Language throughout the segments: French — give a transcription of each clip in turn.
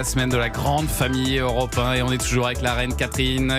La semaine de la grande famille Europe 1 et on est toujours avec la reine Catherine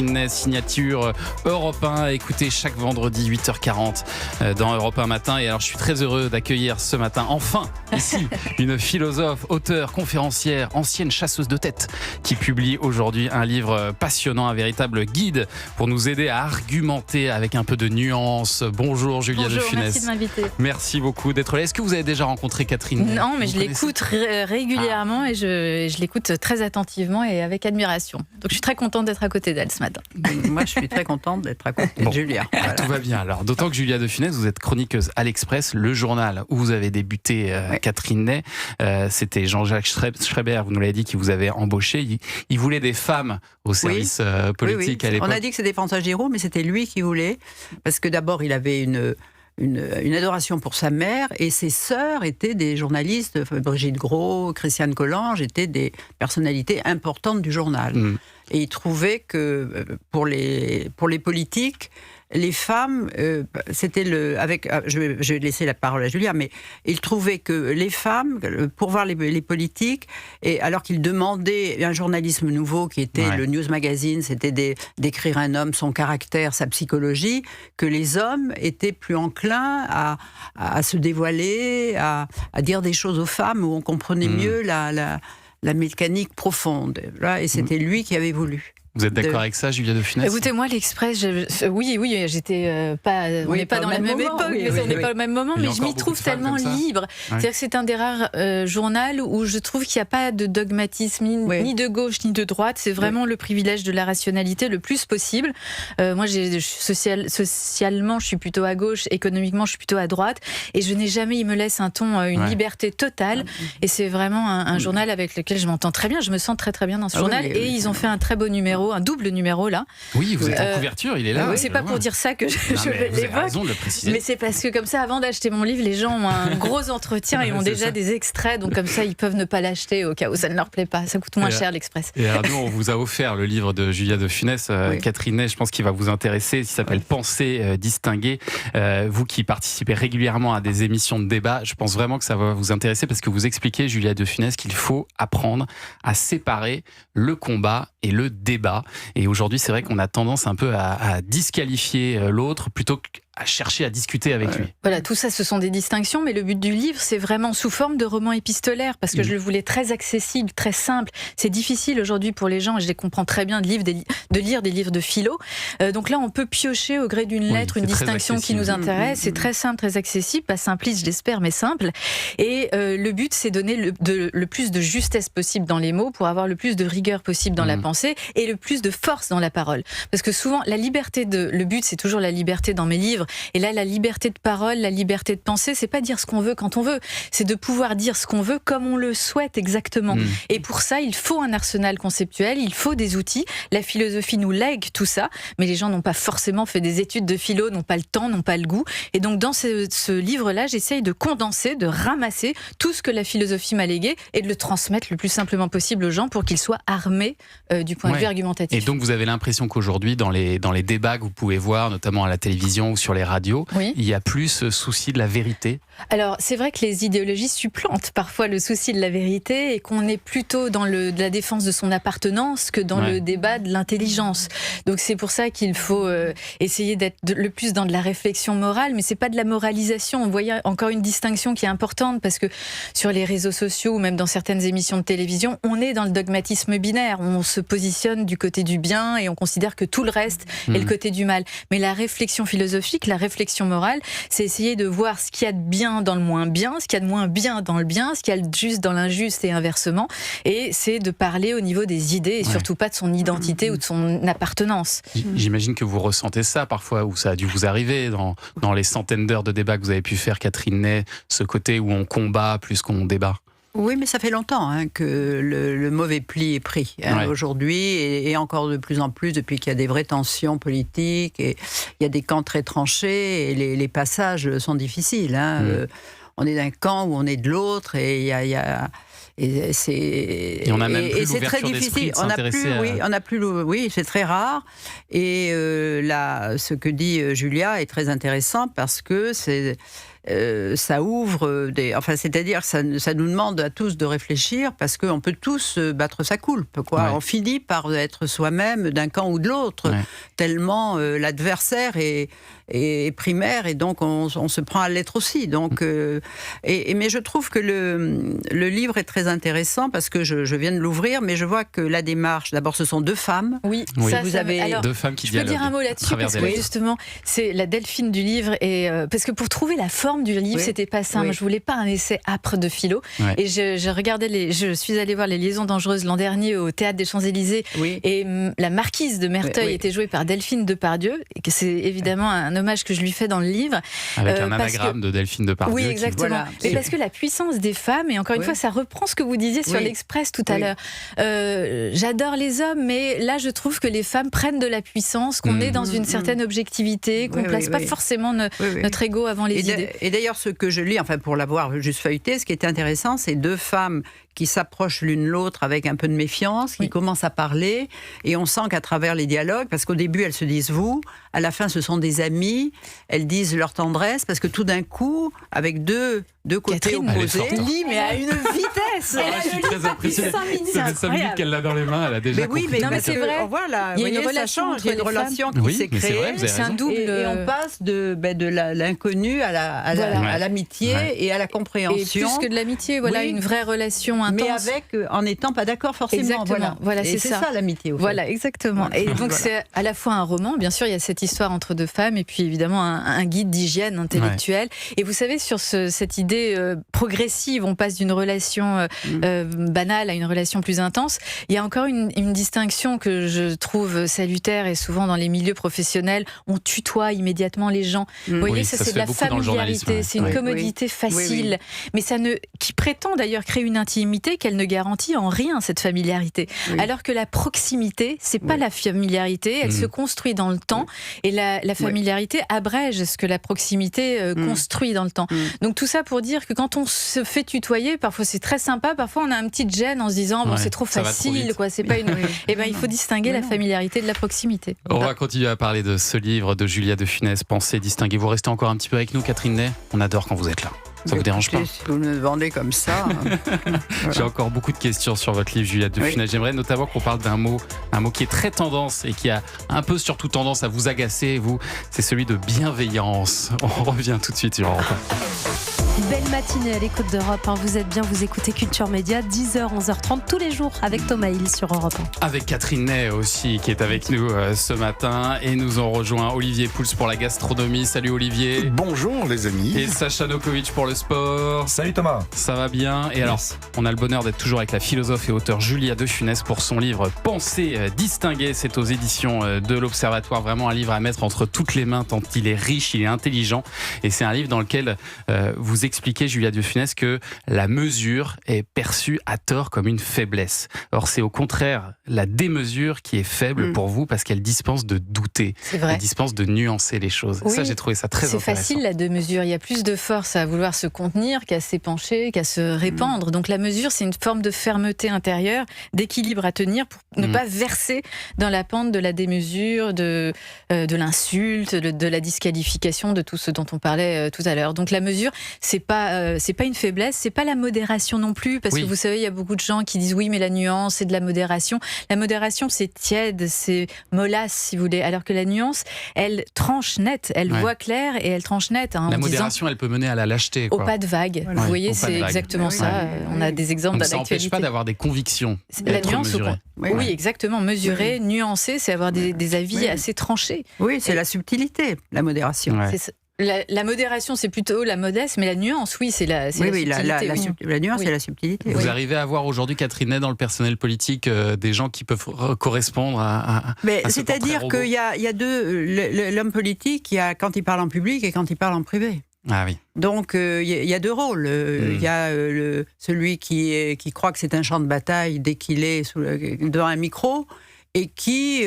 Ney, signature Europe 1. Écoutez chaque vendredi 8h40 dans Europe 1 matin. Et alors je suis très heureux d'accueillir ce matin enfin ici une philosophe, auteure, conférencière, ancienne chasseuse de tête qui publie aujourd'hui un livre passionnant, un véritable guide pour nous aider à argumenter avec un peu de nuance. Bonjour Julia de Funès. Merci de m'inviter. Merci beaucoup d'être là. Est-ce que vous avez déjà rencontré Catherine Ney? Non, mais je l'écoute régulièrement et je l'écoute très attentivement et avec admiration. Donc je suis très contente d'être à côté d'elle ce matin. Moi, je suis très contente d'être à côté de Julia. Voilà. Tout va bien alors. D'autant que Julia de Funès, vous êtes chroniqueuse à l'Express, le journal où vous avez débuté Catherine Ney. C'était Jean-Jacques Schreiber, vous nous l'avez dit, qui vous avait embauché. Il voulait des femmes au service politique à l'époque. On a dit que c'était François Giraud, mais c'était lui qui voulait. Parce que d'abord, il avait une adoration pour sa mère et ses sœurs étaient des journalistes. Brigitte Gros, Christiane Collange étaient des personnalités importantes du journal. Et il trouvait que pour les politiques, les femmes, c'était je vais laisser la parole à Julia, mais il trouvait que les femmes, pour voir les politiques, et alors qu'il demandait un journalisme nouveau qui était le News Magazine, c'était d'écrire un homme, son caractère, sa psychologie, que les hommes étaient plus enclins à se dévoiler, à dire des choses aux femmes où on comprenait mieux la mécanique profonde. Et c'était lui qui avait voulu. Vous êtes d'accord avec ça, Julia de Funès? Écoutez, moi, l'Express, oui, j'étais pas... on n'est pas dans la même époque, on n'est pas au même moment, mais je m'y trouve tellement libre. C'est-à-dire que c'est un des rares journaux où je trouve qu'il n'y a pas de dogmatisme, ni de gauche, ni de droite. C'est vraiment le privilège de la rationalité le plus possible. Moi, socialement, je suis plutôt à gauche, économiquement, je suis plutôt à droite. Et je n'ai jamais, il me laisse un ton, une liberté totale. Et c'est vraiment un journal avec lequel je m'entends très bien. Je me sens très très bien dans ce journal. Et ils ont fait un très beau numéro, un double numéro là. Oui, vous êtes en couverture, il est là. C'est pas pour dire ça que je l'évoque, mais c'est parce que comme ça, avant d'acheter mon livre, les gens ont un gros entretien et ont déjà des extraits, donc comme ça, ils peuvent ne pas l'acheter au cas où ça ne leur plaît pas. Ça coûte moins cher l'Express. Et alors nous, on vous a offert le livre de Julia de Funès, Catherine Ney, je pense qu'il va vous intéresser, il s'appelle Pensée distinguée. Vous qui participez régulièrement à des émissions de débat, je pense vraiment que ça va vous intéresser parce que vous expliquez, Julia de Funès, qu'il faut apprendre à séparer le combat et le débat. Et aujourd'hui, c'est vrai qu'on a tendance un peu à disqualifier l'autre plutôt qu'à chercher à discuter avec lui. Voilà, tout ça, ce sont des distinctions, mais le but du livre, c'est vraiment sous forme de roman épistolaire, parce que je le voulais très accessible, très simple. C'est difficile aujourd'hui pour les gens, et je les comprends très bien, de lire des livres de philo. Donc là, on peut piocher au gré d'une lettre une distinction qui nous intéresse. C'est très simple, très accessible, pas simpliste, je l'espère, mais simple. Et le but, c'est donner le plus de justesse possible dans les mots pour avoir le plus de rigueur possible dans la pensée et le plus de force dans la parole. Parce que souvent, le but, c'est toujours la liberté dans mes livres. Et là, la liberté de parole, la liberté de penser, c'est pas dire ce qu'on veut quand on veut, c'est de pouvoir dire ce qu'on veut comme on le souhaite exactement. Et pour ça, il faut un arsenal conceptuel, il faut des outils. La philosophie nous lègue tout ça, mais les gens n'ont pas forcément fait des études de philo, n'ont pas le temps, n'ont pas le goût. Et donc, dans ce livre-là, j'essaye de condenser, de ramasser tout ce que la philosophie m'a légué et de le transmettre le plus simplement possible aux gens pour qu'ils soient armés du point de vue argumentatif. Et donc, vous avez l'impression qu'aujourd'hui, dans les débats que vous pouvez voir, notamment à la télévision ou sur les radios, il y a plus ce souci de la vérité? Alors, c'est vrai que les idéologies supplantent parfois le souci de la vérité et qu'on est plutôt dans de la défense de son appartenance que dans le débat de l'intelligence. Donc, c'est pour ça qu'il faut essayer d'être le plus dans de la réflexion morale, mais c'est pas de la moralisation. Vous voyez, encore une distinction qui est importante parce que sur les réseaux sociaux ou même dans certaines émissions de télévision, on est dans le dogmatisme binaire. On se positionne du côté du bien et on considère que tout le reste est le côté du mal. Mais la réflexion philosophique, la réflexion morale, c'est essayer de voir ce qu'il y a de bien dans le moins bien, ce qu'il y a de moins bien dans le bien, ce qu'il y a de juste dans l'injuste et inversement. Et c'est de parler au niveau des idées et surtout pas de son identité ou de son appartenance. J'imagine que vous ressentez ça parfois, ou ça a dû vous arriver dans les centaines d'heures de débat que vous avez pu faire, Catherine Ney, ce côté où on combat plus qu'on débat. Oui, mais ça fait longtemps que le mauvais pli est pris aujourd'hui, et encore de plus en plus depuis qu'il y a des vraies tensions politiques, et il y a des camps très tranchés, et les passages sont difficiles. On est d'un camp ou on est de l'autre, et il y a et on a même plus l'ouverture d'esprit de s'intéresser oui, c'est très rare. Et là, ce que dit Julia est très intéressant parce que ça ouvre enfin, c'est-à-dire ça nous demande à tous de réfléchir parce qu'on peut tous battre sa coulpe, quoi. Ouais. On finit par être soi-même d'un camp ou de l'autre, tellement l'adversaire est primaire et donc on se prend à l'être aussi. Donc, mais je trouve que le livre est très intéressant parce que je viens de l'ouvrir, mais je vois que la démarche, d'abord ce sont deux femmes. Oui, Oui. ça, Vous avez alors, Deux femmes qui je peux dialoguent dire un mot à là-dessus travers parce des que lettres. justement, c'est la Delphine du livre et parce que pour trouver la forme du livre, Oui. c'était pas simple. Oui. Je voulais pas un essai âpre de philo Ouais. et je suis allée voir les Liaisons dangereuses l'an dernier au Théâtre des Champs-Élysées Oui. et la marquise de Merteuil Oui. était jouée par Delphine Depardieu et que c'est évidemment un hommage que je lui fais dans le livre. Avec un parce anagramme de Delphine Depardieu. Oui, qui- exactement. Voilà. Mais parce que la puissance des femmes, et encore une Oui. fois, ça reprend ce que vous disiez sur Oui. l'Express tout à Oui. l'heure. J'adore les hommes, mais là, je trouve que les femmes prennent de la puissance, qu'on est dans une certaine objectivité, qu'on Oui, place oui, pas oui. forcément Oui, oui. notre ego avant les idées. Et d'ailleurs, ce que je lis, enfin pour l'avoir juste feuilleté, ce qui est intéressant, c'est deux femmes qui s'approchent l'une l'autre avec un peu de méfiance, qui Oui. commencent à parler, et on sent qu'à travers les dialogues, parce qu'au début elles se disent vous, à la fin ce sont des amies, elles disent leur tendresse, parce que tout d'un coup, avec deux côtés Catherine, elle est opposés, forte, hein. Lit, mais à une vitesse. Je suis très impressionné. Ça fait 5 minutes qu'elle l'a dans les mains, elle a déjà mais oui, compris. mais Non, mais parce c'est que, vrai. voilà, Il y a vous une voyez, ça relation change, entre il y a une les femmes. relation qui Oui, s'est mais c'est créée. vrai, vous avez C'est un raison. double. Et on passe de l'inconnu à Voilà. l'amitié Ouais. et à la Et compréhension. plus que de l'amitié, voilà, Oui. une vraie relation intense. Mais avec, en n'étant pas d'accord forcément. Exactement. Voilà, Et c'est c'est ça. ça l'amitié. Au fait. Voilà, exactement. Voilà. Et donc Voilà. c'est à la fois un roman, bien sûr, il y a cette histoire entre deux femmes, et puis évidemment un guide d'hygiène intellectuelle. Et vous savez, sur cette idée progressive, on passe d'une relation banale à une relation plus intense. Il y a encore une distinction que je trouve salutaire, et souvent dans les milieux professionnels, on tutoie immédiatement les gens. Vous voyez, Oui, ça ça se c'est de fait la beaucoup dans le journalisme, familiarité, ouais. c'est une Oui. commodité facile, mais qui prétend d'ailleurs créer une intimité qu'elle ne garantit en rien, cette familiarité. Oui. Alors que la proximité, c'est pas Oui. la familiarité, elle se construit dans le temps, et la familiarité abrège ce que la proximité construit dans le temps. Donc tout ça pour dire que quand on se fait tutoyer, parfois c'est très sympa, parfois on a un petit gêne en se disant bon, Ouais, c'est trop ça va trop facile, vite. quoi, c'est pas une. Et ben il faut distinguer la familiarité de la proximité. On va continuer à parler de ce livre de Julia de Funès, Pensez distinguer. Vous restez encore un petit peu avec nous, Catherine Ney. On adore quand vous êtes là. Ça vous dérange pas? Si vous me demandez comme ça. J'ai encore beaucoup de questions sur votre livre, Julia de Oui. Funès. J'aimerais notamment qu'on parle d'un mot qui est très tendance et qui a un peu surtout tendance à vous agacer, vous. C'est celui de bienveillance. On revient tout de suite sur Europe 1. Belle matinée à l'écoute d'Europe 1. Vous êtes bien, vous écoutez Culture Média, 10h, 11h30 tous les jours avec Thomas Hill sur Europe 1. Avec Catherine Ney aussi qui est avec nous ce matin, et nous en rejoint Olivier Pouls pour la gastronomie. Salut Olivier. Bonjour les amis. Et Sacha Nokovic pour le sport. Salut Thomas. Ça va bien. Et alors, on a le bonheur d'être toujours avec la philosophe et auteure Julia de Funès pour son livre Pensez distinguer. C'est aux éditions de l'Observatoire. Vraiment un livre à mettre entre toutes les mains tant il est riche, il est intelligent. Et c'est un livre dans lequel vous expliquez, Julia de Funès, que la mesure est perçue à tort comme une faiblesse. Or, c'est au contraire la démesure qui est faible pour vous parce qu'elle dispense de douter. C'est vrai. Elle dispense de nuancer les choses. Oui, ça, j'ai trouvé ça très c'est intéressant. facile la deux-mesure. Il y a plus de force à vouloir se contenir qu'à s'épancher, qu'à se répandre. Donc la mesure, c'est une forme de fermeté intérieure, d'équilibre à tenir pour ne pas verser dans la pente de la démesure, de l'insulte, de la disqualification, de tout ce dont on parlait tout à l'heure. Donc la mesure, c'est pas une faiblesse, c'est pas la modération non plus, parce que vous savez, il y a beaucoup de gens qui disent oui, mais la nuance, c'est de la modération. La modération, c'est tiède, c'est mollasse, si vous voulez, alors que la nuance, elle tranche net, elle voit clair et elle tranche net. Hein, La en modération, elle peut mener à la lâcheté. au pas de vague. Voilà. Vous voyez, Au pas de c'est vague. exactement Oui, ça. oui. On a des exemples Donc dans ça n'empêche l'actualité. pas d'avoir des convictions. La être nuance, mesuré. oui, exactement. Mesurer, nuancer, c'est avoir des avis assez tranchés. Oui, c'est la subtilité, la modération. Ouais. C'est- La modération, c'est plutôt la modeste, mais la nuance, oui, c'est la Oui, subtilité. la nuance, Oui. c'est la subtilité. Vous oui. arrivez à voir aujourd'hui, Catherine Ney, dans le personnel politique, des gens qui peuvent correspondre à Mais à ce c'est-à-dire portrait qu'il y a deux. L'homme politique, il y a quand il parle en public et quand il parle en privé. Ah oui. Donc il y a deux rôles. Il y a celui qui croit que c'est un champ de bataille dès qu'il est devant un micro et qui,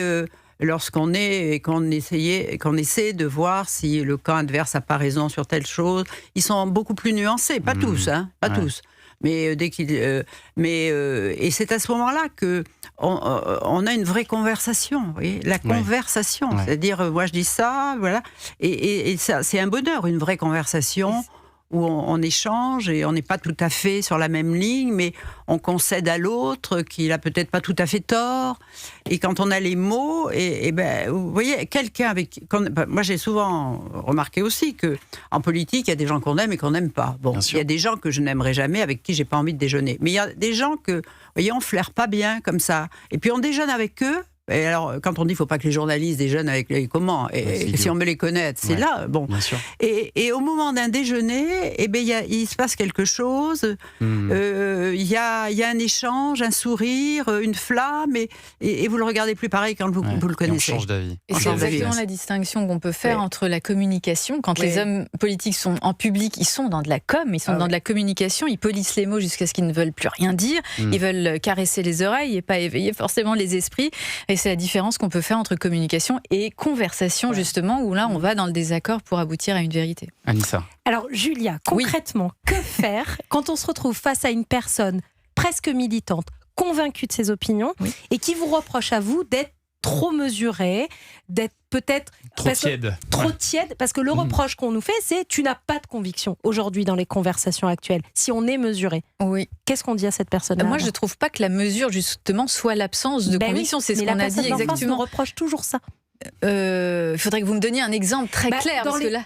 lorsqu'on essaie de voir si le camp adverse n'a pas raison sur telle chose, ils sont beaucoup plus nuancés. Pas tous, hein, pas tous. Mais et c'est à ce moment-là que on a une vraie conversation, vous voyez, la conversation, c'est-à-dire moi je dis ça, voilà, et ça c'est un bonheur, une vraie conversation où on échange et on n'est pas tout à fait sur la même ligne, mais on concède à l'autre qu'il a peut-être pas tout à fait tort. Et quand on a les mots, vous voyez, quelqu'un avec... moi, j'ai souvent remarqué aussi qu'en politique, il y a des gens qu'on aime et qu'on n'aime pas. Bon, il y a des gens que je n'aimerais jamais, avec qui j'ai pas envie de déjeuner. Mais il y a des gens que, vous voyez, on flaire pas bien comme ça. Et puis on déjeune avec eux. Et alors, quand on dit qu'il ne faut pas que les journalistes déjeunent avec les comment, et si on veut les connaître, c'est là, bon. Et au moment d'un déjeuner, il se passe quelque chose, il y a un échange, un sourire, une flamme, et vous le regardez plus pareil quand vous le connaissez. Et on change d'avis. Et c'est exactement la distinction qu'on peut faire entre la communication, quand les hommes politiques sont en public, ils sont dans de la com, ils sont dans de la communication, ils polissent les mots jusqu'à ce qu'ils ne veulent plus rien dire, ils veulent caresser les oreilles et pas éveiller forcément les esprits. Et c'est la différence qu'on peut faire entre communication et conversation, justement, où là, on va dans le désaccord pour aboutir à une vérité. Anissa. Alors, Julia, concrètement, que faire quand on se retrouve face à une personne presque militante, convaincue de ses opinions, et qui vous reproche à vous d'être trop mesuré, d'être peut-être trop tiède, parce que le reproche qu'on nous fait, c'est tu n'as pas de conviction aujourd'hui dans les conversations actuelles. Si on est mesuré, qu'est-ce qu'on dit à cette personne-là? Moi, je ne trouve pas que la mesure, justement, soit l'absence de conviction. C'est ce qu'on a dit exactement. On reproche toujours ça. Il faudrait que vous me donniez un exemple très clair.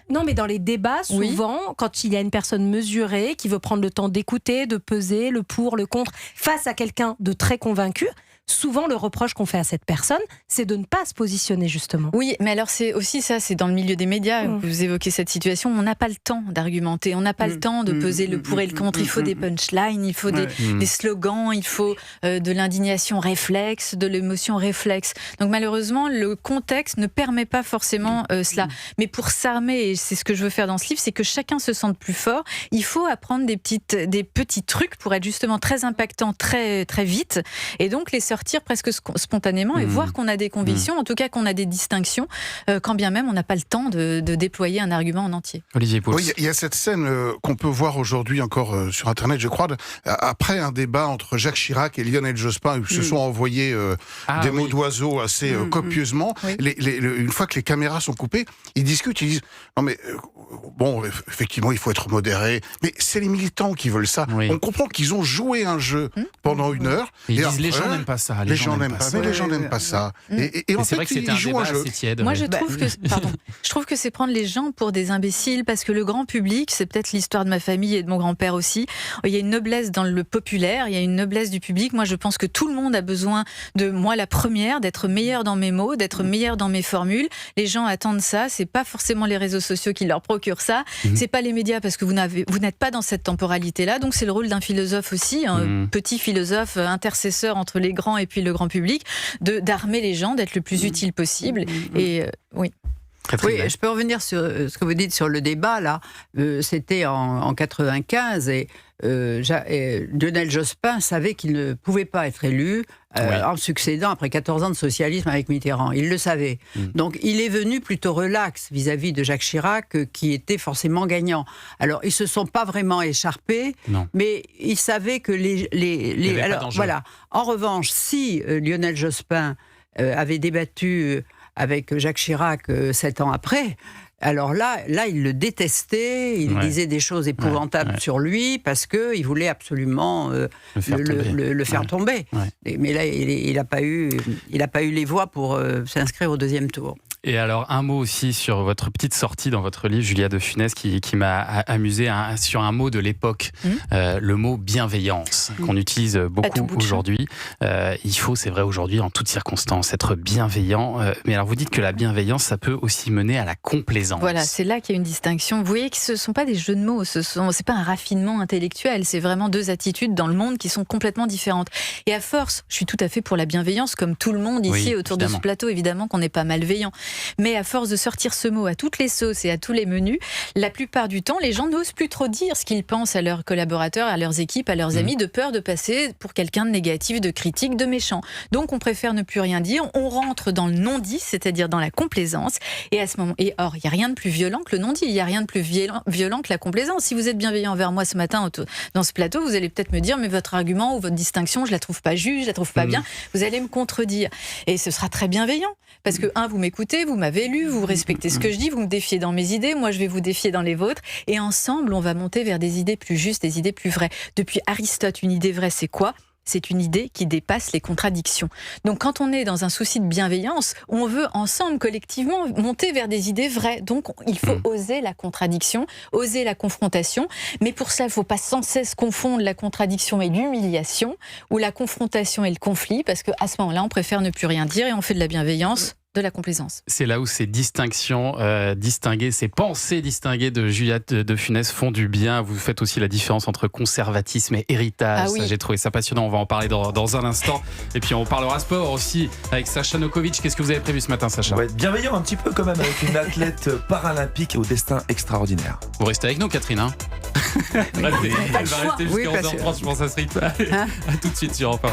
Non, mais dans les débats, souvent, quand il y a une personne mesurée qui veut prendre le temps d'écouter, de peser le pour, le contre, face à quelqu'un de très convaincu, souvent, le reproche qu'on fait à cette personne, c'est de ne pas se positionner, justement. Oui, mais alors c'est aussi ça, c'est dans le milieu des médias que vous évoquez cette situation. On n'a pas le temps d'argumenter, on n'a pas le temps de peser le pour et le contre. Il faut des punchlines, il faut des slogans, il faut de l'indignation réflexe, de l'émotion réflexe. Donc malheureusement, le contexte ne permet pas forcément cela. Mais pour s'armer, et c'est ce que je veux faire dans ce livre, c'est que chacun se sente plus fort. Il faut apprendre des petits trucs pour être justement très impactant, très, très vite. Et donc les sortir presque spontanément et voir qu'on a des convictions, en tout cas qu'on a des distinctions, quand bien même on n'a pas le temps de déployer un argument en entier. Olivier Pouls. Oui, il y a cette scène qu'on peut voir aujourd'hui encore sur Internet, je crois, après un débat entre Jacques Chirac et Lionel Jospin, où se sont envoyés des mots d'oiseau assez copieusement. Une fois que les caméras sont coupées, ils discutent, ils disent non mais bon, effectivement, il faut être modéré, mais c'est les militants qui veulent ça. On comprend qu'ils ont joué un jeu pendant une heure. Ils disent les gens n'aiment pas ça. Les gens n'aiment pas, mais les gens n'aiment pas ça. Et en c'est fait, vrai que c'était un débat assez tiède. Moi, je trouve que c'est prendre les gens pour des imbéciles, parce que le grand public, c'est peut-être l'histoire de ma famille et de mon grand-père aussi. Il y a une noblesse dans le populaire, il y a une noblesse du public. Moi, je pense que tout le monde a besoin de moi, la première, d'être meilleure dans mes mots, d'être meilleure dans mes formules. Les gens attendent ça. C'est pas forcément les réseaux sociaux qui leur procurent ça. C'est pas les médias, parce que vous n'êtes pas dans cette temporalité-là. Donc, c'est le rôle d'un philosophe aussi, un petit philosophe intercesseur entre les grands et puis le grand public, d'armer les gens, d'être le plus utile possible. Et oui. Oui, je peux revenir sur ce que vous dites sur le débat, là. C'était en 95 et Lionel Jospin savait qu'il ne pouvait pas être élu en succédant après 14 ans de socialisme avec Mitterrand. Il le savait. Donc il est venu plutôt relax vis-à-vis de Jacques Chirac, qui était forcément gagnant. Alors ils se sont pas vraiment écharpés, mais il savait que alors voilà. En revanche, si Lionel Jospin avait débattu avec Jacques Chirac 7 ans après, alors là, il le détestait, il disait des choses épouvantables sur lui, parce qu'il voulait absolument le faire tomber. Mais là, il n'a pas eu les voix pour s'inscrire au deuxième tour. Et alors, un mot aussi sur votre petite sortie dans votre livre, Julia de Funès, qui m'a amusé sur un mot de l'époque, le mot bienveillance, qu'on utilise beaucoup aujourd'hui. Il faut, c'est vrai, aujourd'hui, en toutes circonstances, être bienveillant. Mais alors, vous dites que la bienveillance, ça peut aussi mener à la complaisance. Voilà, c'est là qu'il y a une distinction. Vous voyez que ce ne sont pas des jeux de mots, c'est pas un raffinement intellectuel, c'est vraiment deux attitudes dans le monde qui sont complètement différentes. Et à force, je suis tout à fait pour la bienveillance, comme tout le monde ici autour de ce plateau, évidemment qu'on n'est pas malveillant. Mais à force de sortir ce mot à toutes les sauces et à tous les menus, la plupart du temps, les gens n'osent plus trop dire ce qu'ils pensent à leurs collaborateurs, à leurs équipes, à leurs amis, de peur de passer pour quelqu'un de négatif, de critique, de méchant. Donc on préfère ne plus rien dire, on rentre dans le non-dit, c'est-à-dire dans la complaisance. Et à ce moment, or, il n'y a rien de plus violent que le non-dit, il n'y a rien de plus violent que la complaisance. Si vous êtes bienveillant envers moi ce matin dans ce plateau, vous allez peut-être me dire, mais votre argument ou votre distinction, je la trouve pas juste, je la trouve pas bien, vous allez me contredire. Et ce sera très bienveillant, parce que vous m'écoutez, respectez, vous m'avez lu, vous respectez ce que je dis, vous me défiez dans mes idées, moi je vais vous défier dans les vôtres, et ensemble on va monter vers des idées plus justes, des idées plus vraies. Depuis Aristote, une idée vraie, c'est quoi ? C'est une idée qui dépasse les contradictions. Donc quand on est dans un souci de bienveillance, on veut ensemble, collectivement, monter vers des idées vraies. Donc il faut oser la contradiction, oser la confrontation. Mais pour ça, il ne faut pas sans cesse confondre la contradiction et l'humiliation, ou la confrontation et le conflit, parce qu'à ce moment-là, on préfère ne plus rien dire et on fait de la bienveillance, de la complaisance. C'est là où ces distinctions distinguées, ces pensées distinguées de Juliette de Funès font du bien. Vous faites aussi la différence entre conservatisme et héritage. Ça, j'ai trouvé ça passionnant. On va en parler dans un instant. Et puis on parlera sport aussi avec Sacha Nokovic. Qu'est-ce que vous avez prévu ce matin, Sacha ? On va être bienveillant un petit peu quand même avec une athlète paralympique au destin extraordinaire. Vous restez avec nous, Catherine, hein ? Elle va rester jusqu'à 11h30, je pense à ce rythme. À tout de suite sur Europe 1.